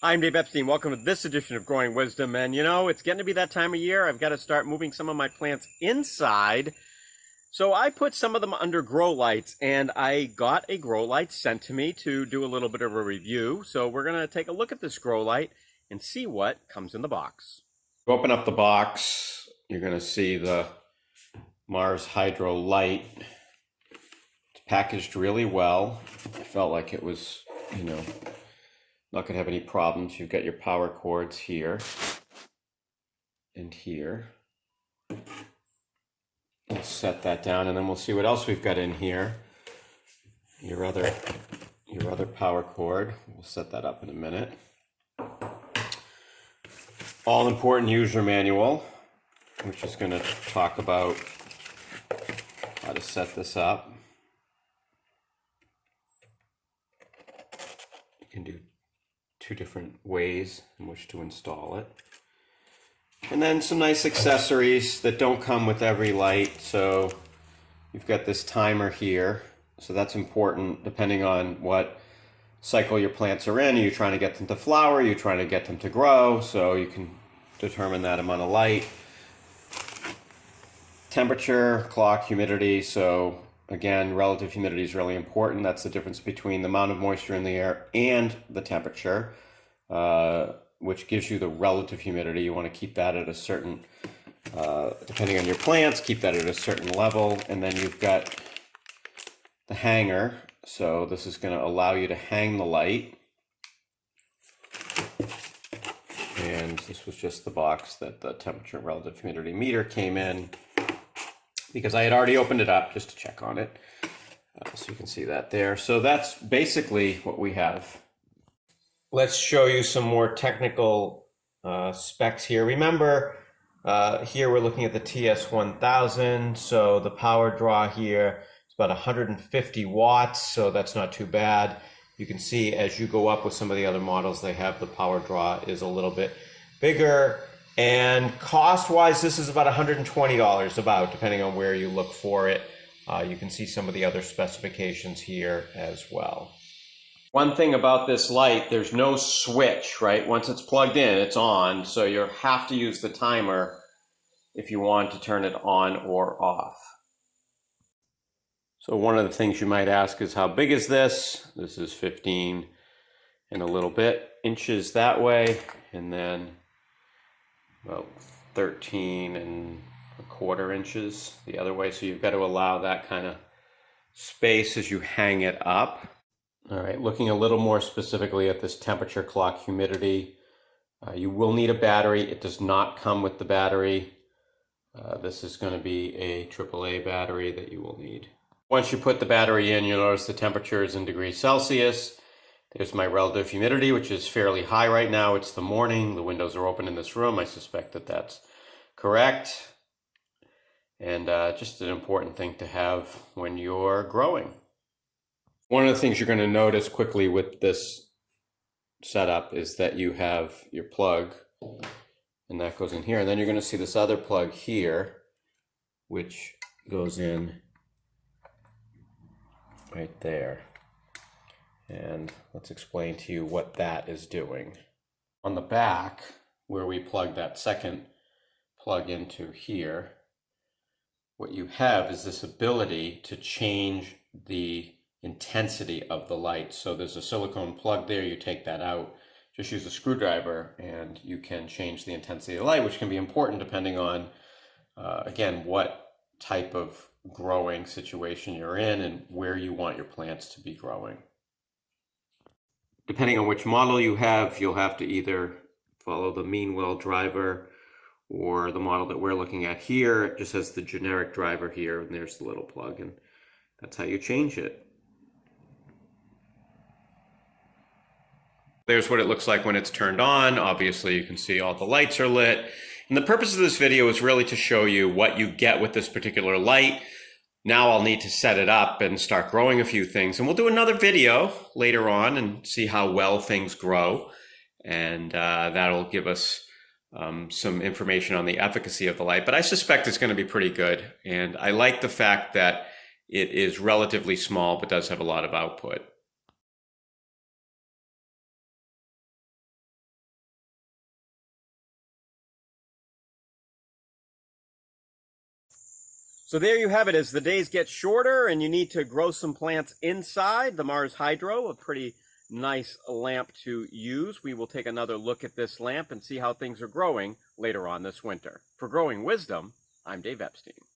I'm Dave Epstein. Welcome to this edition of Growing Wisdom. And it's getting to be that time of year. I've got to start moving some of my plants inside. So I put some of them under grow lights, and I got a grow light sent to me to do a little bit of a review. So we're going to take a look at this grow light and see what comes in the box. Open up the box. You're going to see the Mars Hydro light. It's packaged really well. I felt like it was, not going to have any problems. You've got your power cords here and here. We'll set that down, and then we'll see what else we've got in here. Your other power cord. We'll set that up in a minute. All important user manual, which is going to talk about how to set this up. You can do two different ways in which to install it. And then some nice accessories that don't come with every light. So you've got this timer here. So that's important depending on what cycle your plants are in. Are you trying to get them to flower? Are you trying to get them to grow? So you can determine that amount of light. Temperature, clock, humidity. So again, relative humidity is really important. That's the difference between the amount of moisture in the air and the temperature, which gives you the relative humidity. You want to keep that at a certain, depending on your plants, keep that at a certain level. And then you've got the hanger. So this is going to allow you to hang the light. And this was just the box that the temperature and relative humidity meter came in, because I had already opened it up just to check on it. So you can see that there. So that's basically what we have. Let's show you some more technical specs here. Remember, here we're looking at the TS-1000. So the power draw here is about 150 watts. So that's not too bad. You can see as you go up with some of the other models they have, the power draw is a little bit bigger. And cost-wise, this is about $120 about, depending on where you look for it. You can see some of the other specifications here as well. One thing about this light, there's no switch, right? Once it's plugged in, it's on. So you have to use the timer if you want to turn it on or off. So one of the things you might ask is, how big is this? This is 15 and a little bit inches that way, and then about 13 and a quarter inches the other way. So you've got to allow that kind of space as you hang it up. All right, looking a little more specifically at this temperature, clock, humidity, you will need a battery. It does not come with the battery. This is going to be a AAA battery that you will need. Once you put the battery in, you'll notice the temperature is in degrees Celsius. There's my relative humidity, which is fairly high right now. It's the morning. The windows are open in this room. I suspect that that's correct. And just an important thing to have when you're growing. One of the things you're going to notice quickly with this setup is that you have your plug, and that goes in here. And then you're going to see this other plug here, which goes in right there. And let's explain to you what that is doing. On the back, where we plug that second plug into here, what you have is this ability to change the intensity of the light. So there's a silicone plug there. You take that out, just use a screwdriver, and you can change the intensity of the light, which can be important depending on, again, what type of growing situation you're in and where you want your plants to be growing. Depending on which model you have, you'll have to either follow the mean well driver, or the model that we're looking at here, it just has the generic driver here, and there's the little plug, and that's how you change it. There's what it looks like when it's turned on. Obviously, you can see all the lights are lit. And the purpose of this video is really to show you what you get with this particular light. Now I'll need to set it up and start growing a few things. And we'll do another video later on and see how well things grow. And that'll give us some information on the efficacy of the light. But I suspect it's going to be pretty good. And I like the fact that it is relatively small, but does have a lot of output. So there you have it. As the days get shorter and you need to grow some plants inside, the Mars Hydro, a pretty nice lamp to use. We will take another look at this lamp and see how things are growing later on this winter. For Growing Wisdom, I'm Dave Epstein.